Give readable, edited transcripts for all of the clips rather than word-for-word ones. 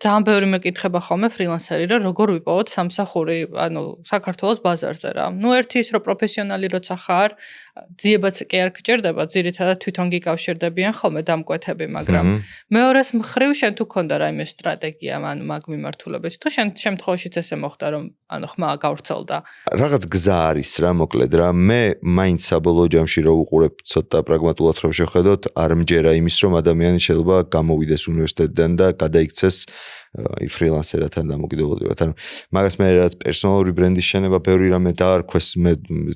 ძალიან ბევრი მეკითხება ხოლმე ფრილანსერი რა როგორ ვიპოვოთ სამსახური საქართველოს ბაზარზე რა. ერთი ის რომ პროფესიონალი როცა ხარ, ძიებაც კი არ გჭირდება, ძირითადად თვითონ გიკავშირდებიან ხოლმე დამკვეთები, მაგრამ მეორეს მხრივ შენ თუ ქონდა რაიმე სტრატეგია მაგ მიმართულებით, თუ შენ შემთხვევაშიც ესე მოხდა რომ ხმა გავრცელდა. რაღაც გზა არის რა მოკლედ რა. მე მაინც საბოლოო ჯამში რო ვუყურებ ცოტა პრაგმატულად რომ შევხედოთ, არ მჯერა იმის რომ ადამიანი შეიძლება გამოვიდეს უნივერსიტეტიდან და გადაიქცეს ფრილანსერთან დამოკიდებულებით. ანუ მაგას მე რაც პერსონალური ბრენდის შენება ბევრი რამე დაარქვეს, მე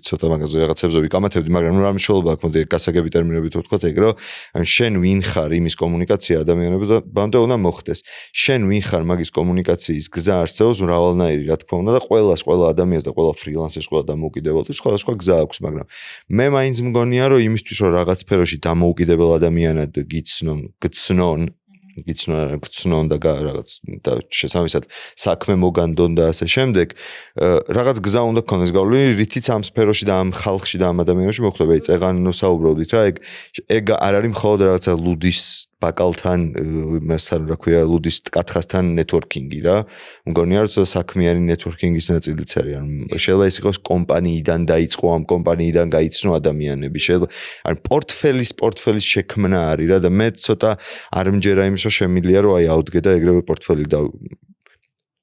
ცოტა მაგაზე რაღაცებზე ვიკამათებდი, მაგრამ რა მნიშვნელობა აქვს მოდი გასაგები ტერმინებით ვთქვათ ეგ რომ შენ ვინ ხარ იმის კომუნიკაცია ადამიანებთან უნდა მოხდეს. შენ ვინ ხარ მაგის კომუნიკაციის გზა არსებობს მრავალნაირი რა თქმა უნდა და ყველა ადამიანს და ყველა ფრილანსერს ყველა დამოუკიდებელს სხვა გზა აქვს, მაგრამ მე მაინც მგონია რომ იმისთვის რომ რაღაც სფეროში დამოუკიდებელ ადამიანად გიცნონ და რაღაც და შესაბამისად საქმე მოგანდონ და ასე შემდეგ რაღაც გზა უნდა გქონდეს გავლილი რითიც ამ სფეროში და ამ ხალხში და ამ ადამიანებში მოხდება აი წეღან საუბრობდით რა ეგ არ არის მხოლოდ რაღაცა ლუდის ბაკალთან მასთან რა ქვია ლუდის კათხასთან ნეტვორკინგი რა მგონია რომ საქმიანი ნეტვორკინგის ნაწილიც არის ან შეიძლება ეს იყოს კომპანიიდან დაიწყო ამ კომპანიიდან გაიცნო ადამიანები შეიძლება ან პორტფელის შექმნა არის რა და მე ცოტა არ მჯერა იმის რომ შემიძლია რომ აი აუდგე და ეგრევე პორტფელი და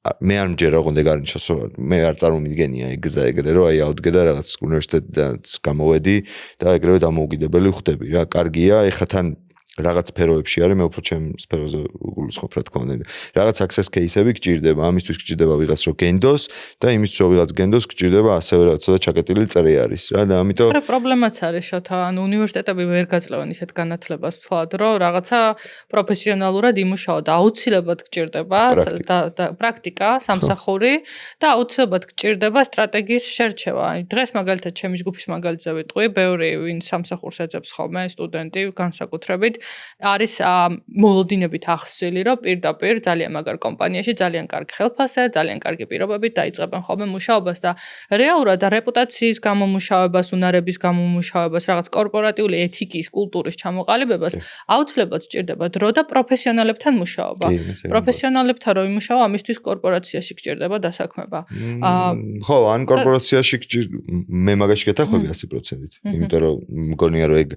მე არ მჯერა ოღონდ ეგ არ ნიშნავს რომ მე არ წარმომიდგენია ეგ ეგრე რომ აი აუდგე და რაღაც უნივერსიტეტიდან გამოვედი და ეგრევე დამოუკიდებელი ვხდები რა კარგია ეხლა თან რაღაც სფეროებში არის მე უფრო ჩემ სფეროზე გულისხმობ რა თქმა უნდა რაღაც success case-ები გჭირდება ამისთვის გჭირდება ვიღაც რომ გენდოს და იმისთვის რომ ვიღაც გენდოს გჭირდება ასევე რაღაცა ჩაკეტილი წრე არის რა და ამიტომ პრობლემაც არის შოთა ანუ უნივერსიტეტები ვერ გაძლევენ ისეთ განათლებას ვთქვათ რომ რაღაცა პროფესიონალურად იმუშაო და აუცილებლად გჭირდება და პრაქტიკა სამსახური და აუცილებლად გჭირდება სტრატეგიის შერჩევა დღეს მაგალითად ჩემი ჯგუფის მაგალითზე ვიტყვი ბევრი ვინ სამსახურს ეძებს ხოლმე სტუდენტი განსაკუთრებით არის მოლოდინებით ახსვილი, რომ პირდაპირ ძალიან მაგარ კომპანიაში ძალიან კარგი ხელფასზე, ძალიან კარგი პირობებით დაიწყებენ ხოლმე მუშაობას და რეალურად რეპუტაციის გამომუშავებას, უნარების გამომუშავებას, რაღაც კორპორატიული ეთიკის, კულტურის ჩამოყალიბებას აუცილებლად სჭირდება დრო და პროფესიონალებთან მუშაობა. პროფესიონალებთან რომ იმუშაო, ამისთვის კორპორაციაში გჭირდება დასაქმება. ხო, ან კორპორაციაში მე მაგაში გეთახვები 100%-ით. იმიტომ რომ მგონია რომ ეგ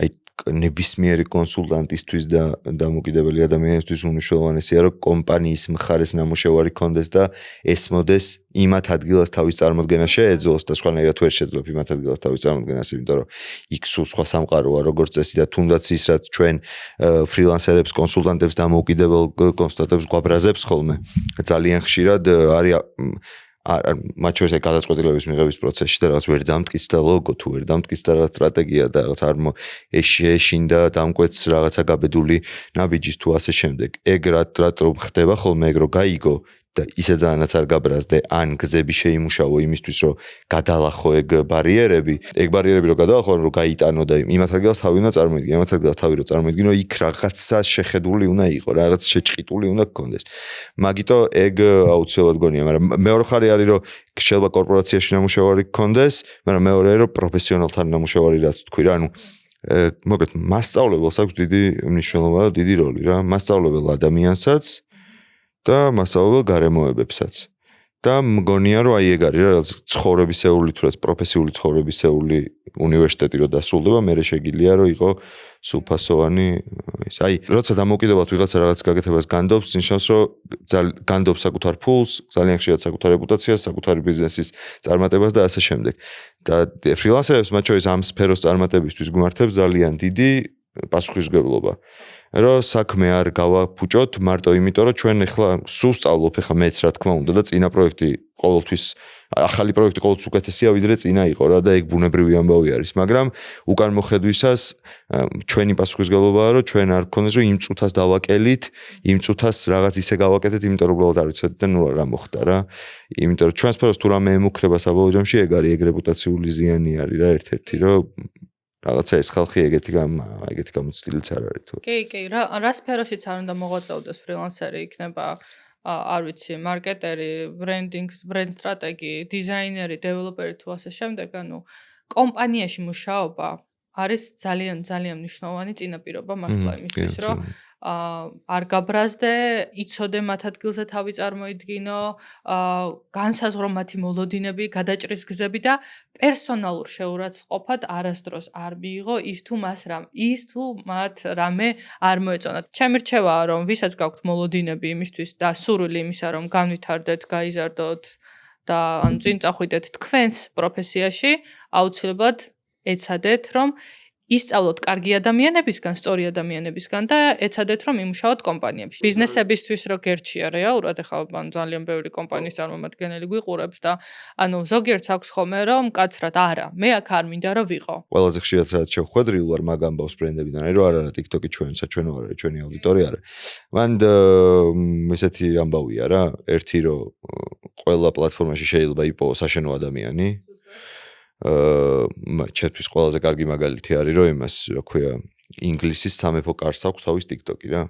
აი ნებისმიერი კონსულტანტისთვის და დამოკიდებელი ადამიანისთვის უმნიშვნელოვანესია რომ კომპანიის მხარეს ნამუშევარი კონდეს და ესმოდეს იმათ ადგილას თავის წარმოდგენა შეეძლოს და სხვანაირად ვერ შეძლებ იმათ ადგილას თავის წარმოდგენას იმიტომ რომ იქ სულ სხვა სამყაროა როგორც წესი და თუნდაც ის რაც ჩვენ ფრილანსერებს კონსულტანტებს დამოუკიდებელ კონსულტანტებს გვაბრაზებს ხოლმე ძალიან ხშირად არის მათ შორის გადაწყვეტილების მიღების პროცესში და რაღაც ვერ დამტკიც და ლოგო თუ ვერ დამტკიც და რაღაც სტრატეგია და რაღაც არ ეშინდა დამკვეთს რაღაცა გაბედული ნაბიჯის თუ ასე შემდეგ ეგ რატომ ხდება ხოლმე ეგ რო გაიგო და ისე ძალიანაც არ გაბრაზდე ან გზები შეიმუშავო იმისთვის რომ გადალახო ეგ ბარიერები რო გადალახო რომ გაიტანო და იმათ ადგილას თავი უნდა წარმოიდგინო იმათ ადგილას თავი რო წარმოიდგინო იქ რაღაცა შეხედული უნდა იყო რაღაც შეჭყიტული უნდა გქონდეს მაგიტო ეგ აუცილებლად გონია მაგრამ მეორე ხარი არის რომ შეიძლება კორპორაციაში ნამუშევარი გქონდეს მაგრამ მეორე რომ პროფესიონალთან ნამუშევარი რაც თქვი რა ანუ მოკლედ მასწავლებელს აქვს დიდი მნიშვნელობა და დიდი როლი რა მასწავლებელ ადამიანსაც და მასწავლებელ გარემოებებსაც და მგონია რომ აი ეგ არის რა ცხოვრებისეული თუ რაც პროფესიული ცხოვრებისეული უნივერსიტეტი რო დასრულდება მე შეგიძლია რომ იყო სულფასოვანი ის აი როცა დამოუკიდებლად ვიღაცა რაღაც გაკეთებას განდობს ნიშნავს რომ განდობს საკუთარ ფულს ძალიან ხშირად საკუთარ რეპუტაციას საკუთარი ბიზნესის წარმატებას და ასე შემდეგ და ფრილანსერებს მათ შორის ამ სფეროს წარმატებისთვის გვმართებს ძალიან დიდი პასუხისმგებლობა რომ საქმე არ გავაფუჭოთ მარტო იმიტომ რომ ჩვენ ახლა სულ სწავლობ ახლა მეც რა თქმა უნდა და წინა პროექტი ყოველთვის ახალი პროექტი ყოველთვის უკეთესია ვიდრე წინა იყო რა და ეგ ბუნებრივი ამბავი არის მაგრამ უკან მოხედვისას ჩვენი პასუხისმგებლობაა რომ ჩვენ არ გქონდეს რომ იმ წუთას დავაკელით იმ წუთას რაღაც ისე გავაკეთეთ იმიტომ რომ უბრალოდ არ ვიცით და ნუ რა მოხდა რა იმიტომ რომ ჩვენ სფეროს თუ რამე ემუქრება საბოლოო ჯამში ეგ არის ეგ რეპუტაციული ზიანი არის რა ერთ-ერთი რომ რაღაცა ეს ხალხი ეგეთი გამოცდილიც არ არის თუ. კი, რა სფეროშიც არ უნდა მოღვაწეოდეს ფრილანსერი იქნება არ ვიცი, მარკეტერი, ბრენდ სტრატეგი, დიზაინერი, დეველოპერი თუ ასე შემდეგ, ანუ კომპანიაში მუშაობა არის ძალიან მნიშვნელოვანი წინაპირობა მართლა იმისთვის, რომ არ გაბრაზდე, იცოდე მათ ადგილზე თავი წარმოიდგინო, განსაზღვრო მათი მოლოდინები, გადაჭრის გზები და პერსონალურ შეურაცხყოფად არასდროს არ მიიღო ის თუ მათ რამე არ მოეწონათ. ჩემი რჩევაა, რომ ვისაც გაქვთ მოლოდინები იმისთვის და სურვილი იმისა, რომ განვითარდეთ, გაიზარდოთ და ანუ წინ წახვიდეთ თქვენს პროფესიაში, აუცილებლად ეცადეთ, რომ ისწავლოთ კარგი ადამიანებისგან, სწორი ადამიანებისგან და ეცადეთ, რომ იმუშაოთ კომპანიებში. ბიზნესებისთვის რო გერჩია რეალურად, ახლა ძალიან ბევრი კომპანიის წარმომადგენელი გვიყურებს და ანუ ზოგიერთს აქვს ხოლმე, რომ კაცრად არა, მე აქ არ მინდა რომ ვიყო. ყველაზე ხშირად რაც შევხვედრილ ვარ მაგ ამბავს ბრენდებიდან, რომ არ არა TikTok-ი ჩვენი არა, ჩვენი აუდიტორია არა. მან ესეთი ამბავია რა, ერთი რომ ყველა პლატფორმაში შეიძლება იპოვოს საშენო ადამიანი. ჩემთვის ყველაზე კარგი მაგალითი არის, რომ იმას, რა ქვია, ინგლისის სამეფო კარს აქვს თავის TikTok-ი რა.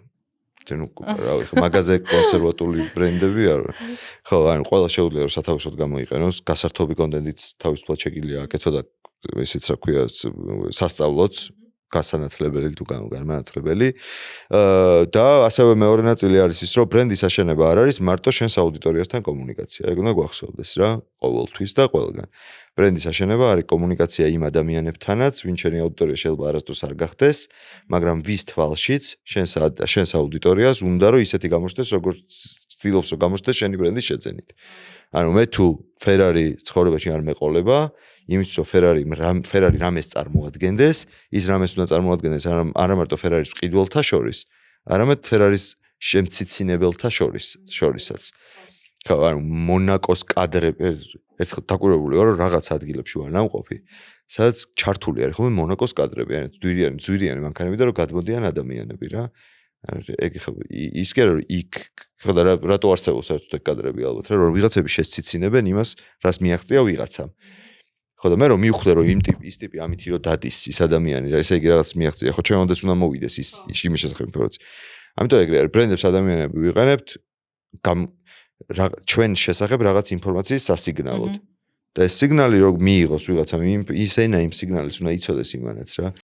თენ რავი, მაგაზე კონსერვატული ბრენდები არა. ხო, ანუ ყველა შეუძლია რომ სათავისოდ გამოიყენოს, გასართობი კონტენტიც თავისუფლად შეგიძლია აკეთო და ესეც რა ქვია, სასწავლოც გასანათლებელი თუ განმანათლებელი. და ასევე მეორე ნაწილი არის ის, რომ ბრენდის აშენება არ არის მარტო შენს აუდიტორიასთან კომუნიკაცია. ეგ უნდა გვახსოვდეს რა, ყოველთვის და ყველგან. ბრენდის აშენება არის კომუნიკაცია იმ ადამიანებთანაც, ვინ შენი აუდიტორია შეიძლება არასდროს არ გახდეს, მაგრამ ვის თვალშიც შენს აუდიტორიას უნდა რომ ისეთი გამოჩნდეს, როგორც ცდილობს რომ გამოჩნდეს შენი ბრენდის შეძენით. ანუ მე თუ Ferrari ცხოვრებაში არ მეყოლება, იმის რომ Ferrari რამეს წარმოადგენდეს, ის რამეს უნდა წარმოადგენდეს არა მარტო Ferrari-ის მყიდველთა შორის, არამედ Ferrari-ის შემციცინებელთა შორისაც. ხო, ანუ მონაკოს კადრები ერთხელ დაკვირვებული ვარ, რომ რაღაც ადგილებში ვარ ნამყოფი, სადაც ჩართული არის ხოლმე მონაკოს კადრები, ანუ ძვირიანი მანქანები და რომ გადმოდიან ადამიანები რა. ეგ ხო ის კი არა რომ იქ ხო და რატო არსებობს საერთოდ ეგ კადრები ალბათ რა, რომ ვიღაცები შესციცინებენ იმას, რას მიაღწია ვიღაცამ. ხო და მე რომ მივხვდე რომ ის ტიპი ამითი რომ დადის ის ადამიანი რა, ესე იგი რაღაც მიაღწია, ხო ჩემამდეც უნდა მოვიდეს ის იმის შესახებ ინფორმაცია. ამიტომ ეგრე არის, ბრენდებს ადამიანები ვიყენებთ ჩვენ შესახებ რაღაც ინფორმაციის სასიგნალოდ. და ეს სიგნალი რომ მიიღოს ვიღაცამ, ის ენა იმ სიგნალის უნდა იცოდეს იმანაც რა.